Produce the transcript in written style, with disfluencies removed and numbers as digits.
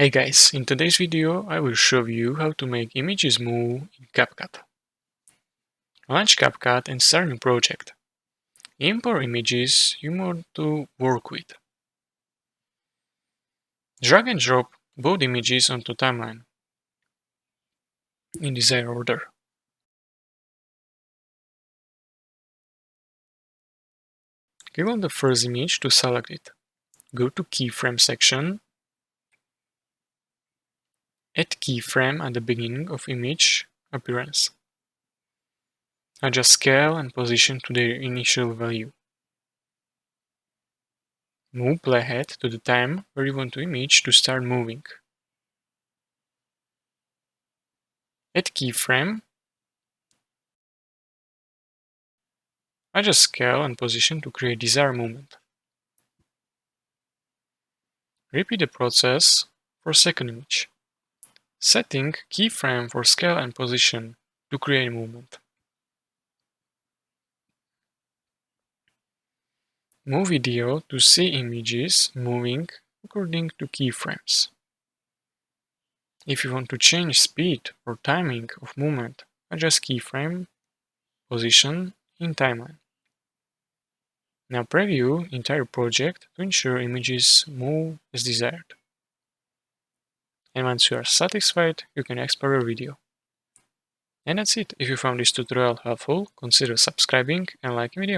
Hey guys, in today's video I will show you how to make images move in CapCut. Launch CapCut and start a new project. Import images you want to work with. Drag and drop both images onto timeline in desired order. Click on the first image to select it. Go to Keyframe section. Add keyframe at the beginning of image appearance. Adjust scale and position to their initial value. Move playhead to the time where you want the image to start moving. Add keyframe. Adjust scale and position to create desired movement. Repeat the process for second image. Setting keyframe for scale and position to create movement. Move video to see images moving according to keyframes. If you want to change speed or timing of movement, adjust keyframe position in timeline. Now preview entire project to ensure images move as desired. And once you are satisfied, you can export your video. And that's it. If you found this tutorial helpful, consider subscribing and liking the video.